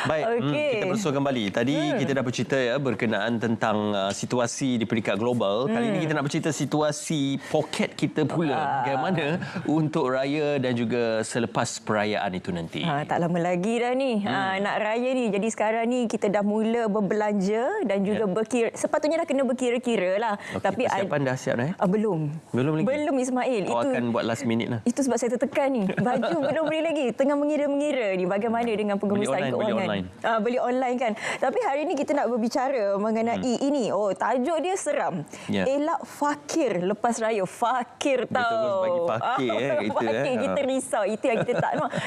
Baik, Okey. kita bersua kembali. Tadi kita dah bercerita berkenaan tentang situasi di peringkat global. Kali ini kita nak bercerita situasi poket kita pula. Bagaimana untuk raya dan juga selepas perayaan itu nanti. Tak lama lagi dah ni. Nak raya ni. Jadi sekarang ni kita dah mula berbelanja dan juga berkira. Sepatutnya dah kena berkira-kira lah. Okay, tapi persiapan dah siap dah? Belum. Belum lagi? Belum, Ismail. Awak akan buat last minute lah. Itu sebab saya tertekan ni. Baju belum beli lagi. Tengah mengira-mengira ni bagaimana dengan pengurusan keuangan. Beli online kan. Tapi hari ni kita nak berbicara mengenai ini. Oh, tajuk dia seram. Elak fakir lepas raya. Fakir tau. Betul, bagi fakir kita. Fakir kita risau. Itu yang kita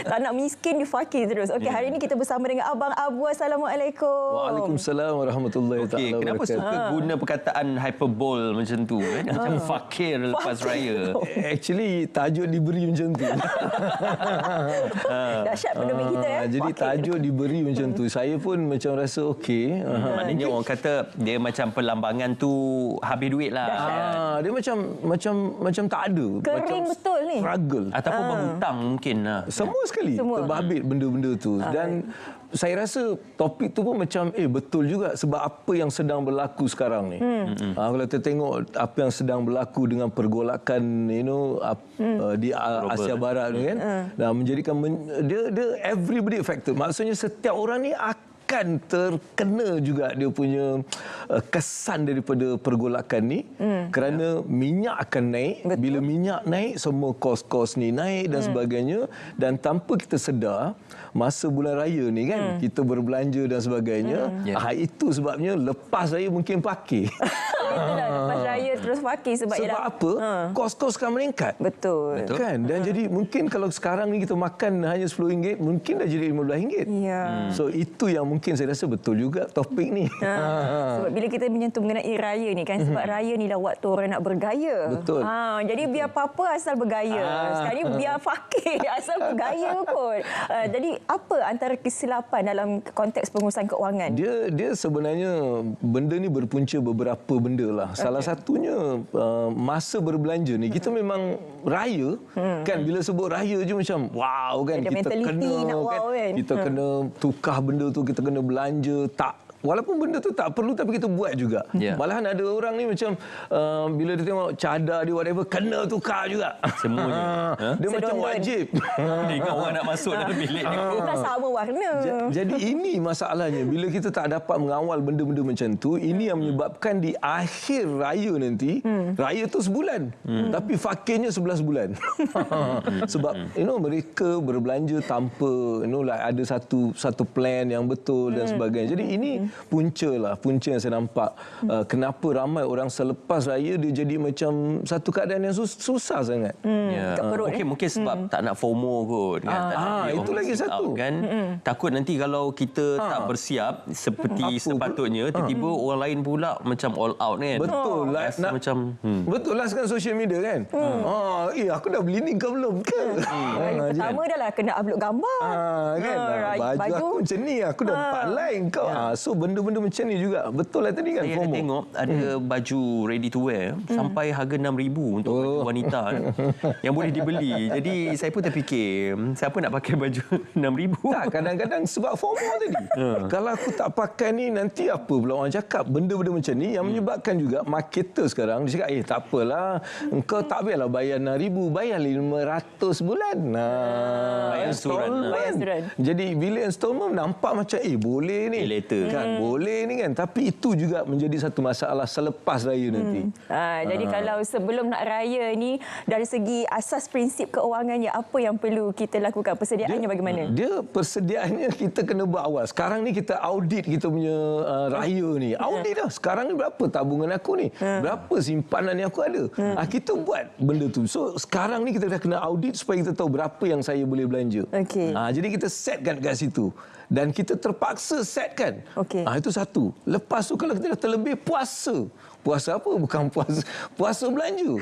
tak nak miskin di fakir terus. Okey, hari ni kita bersama dengan Abang Abu. Assalamualaikum. Waalaikumsalam warahmatullahi taala wabarakatuh. Kenapa suka guna perkataan hyperbole macam tu? Macam fakir lepas raya. Actually tajuk diberi macam tu. Dahsyat penduduk kita ya. Jadi tajuk diberi macam tu. Saya pun macam rasa okey. Maknanya orang kata dia macam perlambangan tu habis duit lah. Dia macam tak ada. Kering macam betul ni. Struggle. Ataupun berhutang mungkin lah. Semua sekali. Semua. Terbabit benda-benda tu. Dan saya rasa topik tu pun macam betul juga sebab apa yang sedang berlaku sekarang ni. Kalau kita tengok apa yang sedang berlaku dengan pergolakan di Asia Barat ni kan, dan menjadikan dia everybody affected. Maksudnya setiap orang ni akan terkena juga dia punya kesan daripada pergolakan ni, kerana minyak akan naik. Betul. Bila minyak naik, semua kos-kos ni naik dan sebagainya, dan tanpa kita sedar masa bulan raya ni kan, kita berbelanja dan sebagainya. Itu sebabnya lepas raya mungkin pakir. Itulah, lepas raya terus fakir sebab apa? Kos-kos akan meningkat. Betul. Kan? Dan jadi mungkin kalau sekarang ni kita makan hanya RM10, mungkin dah jadi RM15. So itu yang mungkin saya rasa betul juga topik ni. Sebab bila kita menyentuh mengenai raya ni kan, sebab raya ni lah waktu orang nak bergaya. Betul. Jadi biar apa-apa asal bergaya. Sekarang ni biar fakir asal bergaya kot. Jadi apa antara kesilapan dalam konteks pengurusan keuangan? Dia sebenarnya benda ni berpunca beberapa benda lah. Salah satunya masa berbelanja ni, kita memang raya kan, bila sebut raya je macam wow kan, kita kena kan, kita kena tukar benda tu, kita kena belanja, walaupun benda tu tak perlu tapi kita buat juga. Malahan ada orang ni macam bila dia tengok cadar dia whatever, kena tukar juga. Semuanya. Dia macam wajib. Ingat orang nak masuk dalam bilik ni. Bukan sama warna. Jadi ini masalahnya. Bila kita tak dapat mengawal benda-benda macam tu, ini yang menyebabkan di akhir raya nanti, raya tu sebulan. Tapi fakirnya 11 bulan. Sebab mereka berbelanja tanpa ada satu plan yang betul dan sebagainya. Jadi ini punca yang saya nampak. Kenapa ramai orang selepas raya dia jadi macam satu keadaan yang susah sangat. Mungkin sebab tak nak FOMO kot kan. Itu lagi satu kan. Takut nanti kalau kita tak bersiap seperti sepatutnya, tiba-tiba orang lain pula macam all out kan. Betul lah. Betul lah sekarang social media kan. Aku dah beli ni kau belum ke? Pertama dah lah kena upload gambar. Kan? Baju aku macam ni, aku dah 4 line kau. So benda-benda macam ni juga. Betul lah tadi kan. Saya ada tengok ada baju ready to wear sampai harga RM6,000 untuk baju wanita yang boleh dibeli. Jadi saya pun terfikir, siapa nak pakai baju RM6,000? Tak, kadang-kadang sebab FOMO tadi. Kalau aku tak pakai ni, nanti apa pula orang cakap. Benda-benda macam ni yang menyebabkan juga marketer sekarang dia cakap, tak apalah, engkau tak payahlah bayar RM6,000, bayar RM500 bulan. Bayar installment. Jadi bila installment nampak macam boleh ni. Kan, boleh ni kan. Tapi itu juga menjadi satu masalah selepas raya nanti. Jadi kalau sebelum nak raya ni, dari segi asas prinsip keuangannya, apa yang perlu kita lakukan? Persediaannya bagaimana? Dia persediaannya kita kena buat awal. Sekarang ni kita audit kita punya raya ni. Audit dah. Sekarang ni berapa tabungan aku ni? Berapa simpanan yang aku ada? Kita buat benda tu. So sekarang ni kita dah kena audit supaya kita tahu berapa yang saya boleh belanja. Jadi kita setkan kat situ. Dan kita terpaksa setkan. Itu satu. Lepas tu kalau kita dah terlebih puasa. Puasa apa? Bukan puasa belanja.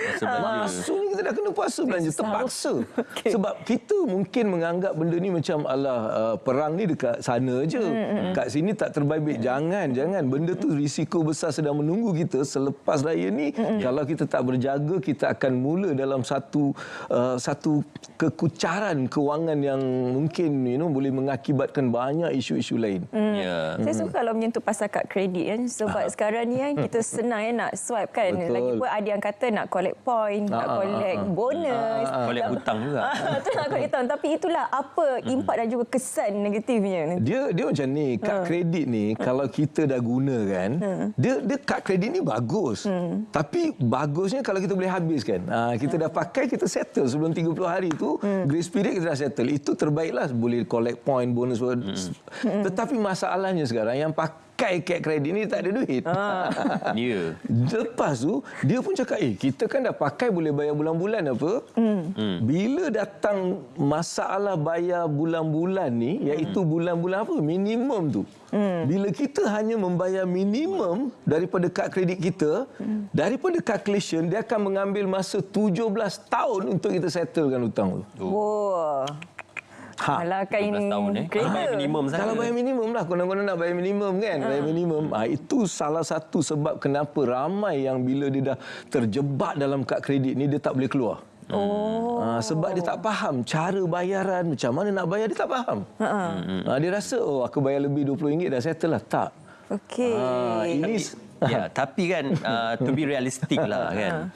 Masuk ni kita dah kena puasa belanja. Terpaksa. Sebab kita mungkin menganggap benda ni macam perang ni dekat sana je. Kat sini tak terbabit. Jangan. Benda tu risiko besar sedang menunggu kita selepas raya ni. Kalau kita tak berjaga, kita akan mula dalam satu kekucaran kewangan yang mungkin boleh mengakibatkan melibatkan banyak isu-isu lain. Saya suka kalau menyentuh pasal kad kredit kan, sebab sekarang ni kan kita senang nak swipe kan. Betul. Lagipun ada yang kata nak collect point, nak collect bonus, collect hutang juga. Tu nak collect hutang. Tapi itulah apa impak dan juga kesan negatifnya. Dia macam ni, kad kredit ni kalau kita dah guna kan, dia kad kredit ni bagus. Tapi bagusnya kalau kita boleh habiskan. Kita dah pakai, kita settle sebelum 30 hari tu, grace period kita dah settle. Itu terbaiklah, boleh collect point, bonus. Tetapi masalahnya sekarang yang pakai kad kredit ni tak ada duit. Lepas tu dia pun cakap, kita kan dah pakai boleh bayar bulan-bulan apa. Bila datang masalah bayar bulan-bulan ni, iaitu bulan-bulan apa? Minimum tu. Bila kita hanya membayar minimum daripada kad kredit kita, daripada calculation dia akan mengambil masa 17 tahun untuk kita settlekan hutang tu. Alah kan ini Kalau bayar minimum saja. Kalau bayar minimum lah, konon-konon nak bayar minimum kan. Bayar minimum. Itu salah satu sebab kenapa ramai yang bila dia dah terjebak dalam kad kredit ni, dia tak boleh keluar. Sebab dia tak faham cara bayaran, macam mana nak bayar, dia tak faham. Dia rasa, aku bayar lebih RM20 dah settle lah. Tak. Okey. Tapi kan to be realistic lah kan.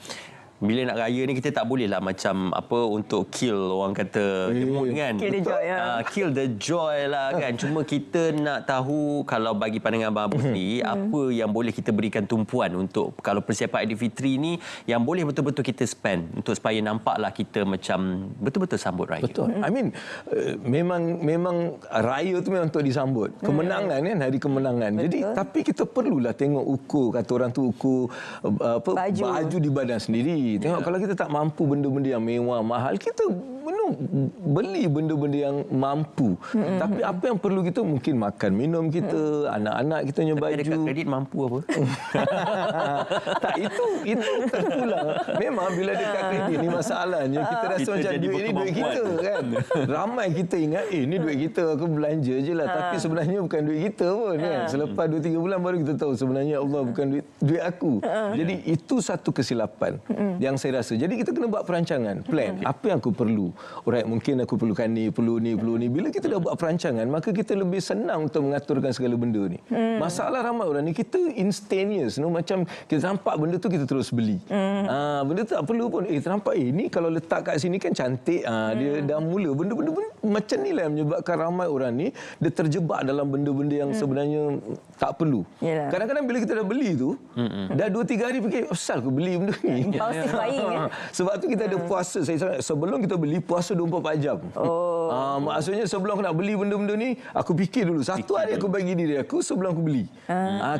Bila nak raya ni kita tak boleh lah macam apa untuk kill orang kata the mood kan. Kill the joy. Kill the joy lah kan. Cuma kita nak tahu kalau bagi pandangan Abang Abu sendiri apa yang boleh kita berikan tumpuan untuk kalau persiapan Aidilfitri ni yang boleh betul-betul kita spend untuk supaya nampaklah kita macam betul-betul sambut raya. Betul. I mean memang raya tu memang untuk disambut. Kemenangan kan, hari kemenangan. Betul. Jadi tapi kita perlulah tengok ukur, kata orang tu ukur baju di badan sendiri. Tengok kalau kita tak mampu benda-benda yang mewah, mahal, kita beli benda-benda yang mampu. Tapi apa yang perlu kita mungkin makan minum kita, anak-anak kita punya baju. Tapi dekat kredit mampu apa? Tak, itu terpulang. Memang bila dekat kredit ni masalahnya kita rasa kita macam duit ni duit kita kan. Ramai kita ingat ni duit kita, aku belanja je lah. Tapi sebenarnya bukan duit kita pun kan. Selepas 2-3 bulan baru kita tahu sebenarnya Allah bukan duit aku. Jadi itu satu kesilapan yang saya rasa. Jadi kita kena buat perancangan, plan. Apa yang aku perlu? Alright, mungkin aku perlukan ni, perlu ni. Bila kita dah buat perancangan, maka kita lebih senang untuk mengaturkan segala benda ni. Masalah ramai orang ni, kita instantaneous. Macam kita nampak benda tu, kita terus beli. Benda tu tak perlu pun. Kita nampak, ni kalau letak kat sini kan cantik. Dia dah mula. Benda-benda macam ni lah yang menyebabkan ramai orang ni, dia terjebak dalam benda-benda yang sebenarnya tak perlu. Yalah. Kadang-kadang bila kita dah beli tu, dah 2-3 hari fikir, asal aku beli benda ni. Sebab tu kita ada puasa. Sebelum kita beli, puasa 24 jam. Maksudnya sebelum aku nak beli benda-benda ni, aku fikir dulu. Satu hari aku bagi diri aku sebelum aku beli.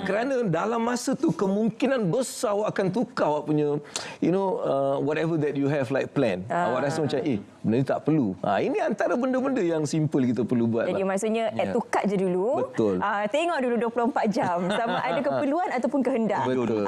Kerana dalam masa tu, kemungkinan besar awak akan tukar awak punya, whatever that you have like plan. Awak rasa macam, benda ni tak perlu. Ini antara benda-benda yang simple kita perlu buat. Jadi maksudnya, tukar je dulu. Betul. Tengok dulu 24 jam. Sama ada keperluan ataupun kehendak. Betul.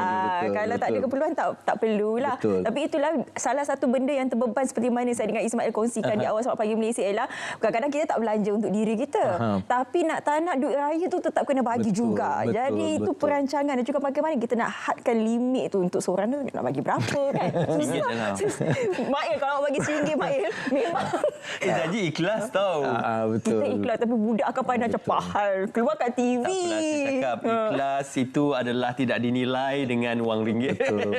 Kalau tak ada keperluan, tak perlulah. Betul. Tapi itulah salah satu benda yang terbeban seperti mana saya dengan Ismail kongsikan di awal Selamat Pagi Malaysia ialah kadang-kadang kita tak belanja untuk diri kita. Tapi tak nak duit raya tu tetap kena bagi juga. Jadi itu perancangan dan juga bagaimana kita nak hadkan limit tu untuk seorang tu nak bagi berapa kan. Susah. Mail kalau bagi RM1 Mail memang. Janji ikhlas tau. Betul. Kita ikhlas tapi budak akan pandang cepahal. Keluar kat TV. Tak apalah, saya cakap ikhlas itu adalah tidak dinilai dengan wang ringgit. Betul.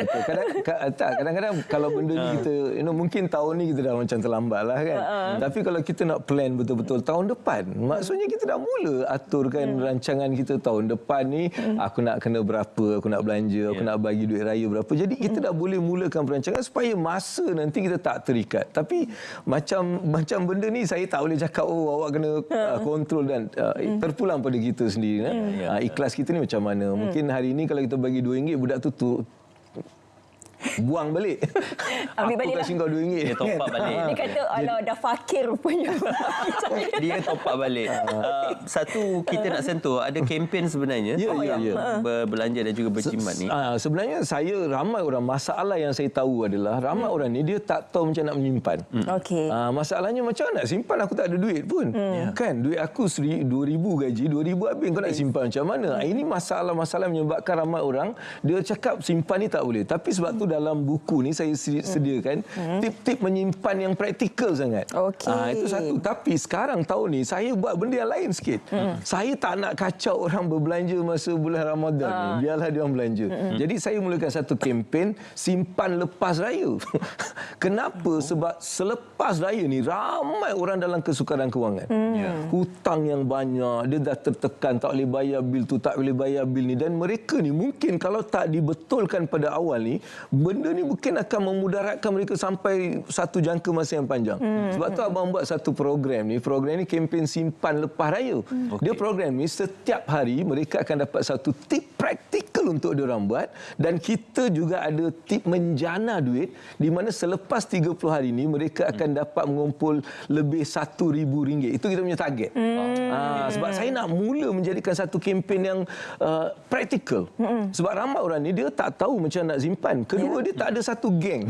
Kadang-kadang kalau benda ni kita, mungkin tahun ni kita dah macam terlambat lah kan. Tapi kalau kita nak plan betul-betul tahun depan, maksudnya kita dah mula aturkan rancangan kita tahun depan ni, aku nak kena berapa, aku nak belanja, aku nak bagi duit raya berapa. Jadi kita dah boleh mulakan perancangan supaya masa nanti kita tak terikat. Tapi macam benda ni saya tak boleh cakap awak kena kontrol dan terpulang pada kita sendiri. Ikhlas kita ni macam mana. Mungkin hari ni kalau kita bagi RM2, budak tu buang balik. Ambil balik lah. Aku kasih kau RM2. Dia top up balik. Dia kata, alah dah fakir rupanya. Dia top up balik. Satu kita nak sentuh, ada kempen sebenarnya. Berbelanja dan juga berjimat ni. Sebenarnya ramai orang, masalah yang saya tahu adalah ramai orang ni dia tak tahu macam nak menyimpan. Okey. Masalahnya macam mana nak simpan, aku tak ada duit pun. Kan duit aku RM2,000 gaji, RM2,000 habis, kau nak simpan macam mana? Ini masalah-masalah menyebabkan ramai orang dia cakap simpan ni tak boleh. Tapi sebab tu dalam buku ni saya sediakan tip-tip menyimpan yang praktikal sangat. Okey. Itu satu. Tapi sekarang tahun ni saya buat benda yang lain sikit. Saya tak nak kacau orang berbelanja masa bulan Ramadan ni. Biarlah dia orang belanja. Jadi saya mulakan satu kempen simpan lepas raya. Kenapa? Sebab selepas raya ni ramai orang dalam kesukaran kewangan. Hutang yang banyak, dia dah tertekan, tak boleh bayar bil tu, tak boleh bayar bil ni, dan mereka ni mungkin kalau tak dibetulkan pada awal ni, benda ni mungkin akan memudaratkan mereka sampai satu jangka masa yang panjang. Sebab tu abang buat satu program ni kempen simpan lepas raya. Dia program ni setiap hari mereka akan dapat satu tip praktikal untuk diorang buat, dan kita juga ada tip menjana duit di mana selepas 30 hari ni mereka akan dapat mengumpul lebih RM1,000. Itu kita punya target. Sebab saya nak mula menjadikan satu kempen yang praktikal. Sebab ramai orang ni dia tak tahu macam nak simpan. Kedua, dia tak ada satu geng.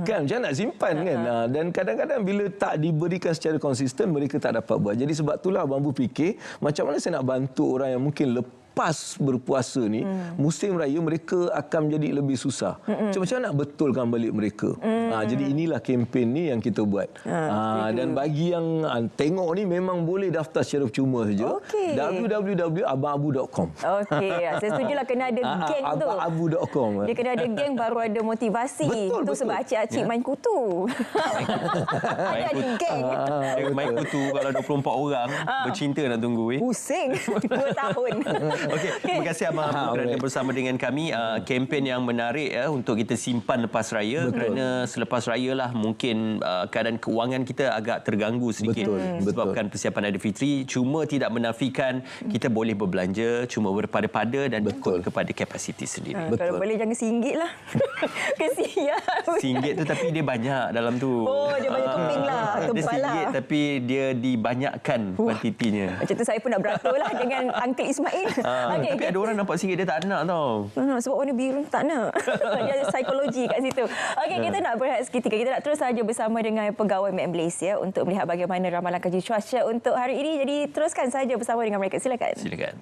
Kan, macam nak simpan kan. Dan kadang-kadang bila tak diberikan secara konsisten, mereka tak dapat buat. Jadi sebab itulah abang berfikir macam mana saya nak bantu orang yang mungkin lepas berpuasa ni, musim raya mereka akan menjadi lebih susah. Macam mana nak betulkan balik mereka. Jadi inilah kempen ni yang kita buat. Dan bagi yang tengok ni memang boleh daftar secara percuma saja. www.abangabu.com. Okey, saya setujulah kena ada geng tu. Abangabu.com. Dia kena ada geng baru ada motivasi. Betul. Sebab acik-acik main kutu. Ada geng. Main kutu kalau 24 orang bercinta nak tunggu. Pusing 2 tahun. Okey, terima kasih Abang kerana bersama dengan kami. Kempen yang menarik untuk kita simpan lepas raya. Kerana selepas raya lah mungkin keadaan keuangan kita agak terganggu sedikit. Sebabkan persiapan Aidilfitri. Cuma tidak menafikan kita boleh berbelanja, cuma berpada-pada dan ikut kepada kapasiti sendiri. Kalau boleh jangan RM1 lah. Kesian. RM1 tu tapi dia banyak dalam tu. Oh, dia banyak keping lah. Dia Tebal lah. RM1 tapi dia dibanyakkan kuantitinya. Macam tu saya pun nak beratur lah dengan Uncle Ismail. Tapi ada orang nampak RM1 dia tak nak tau. Sebab warna biru tak nak. Dia ada psikologi kat situ. Okey, kita nak berehat seketika. Kita nak terus saja bersama dengan pegawai Met Malaysia untuk melihat bagaimana ramalan kaji cuaca untuk hari ini. Jadi teruskan saja bersama dengan mereka. Silakan.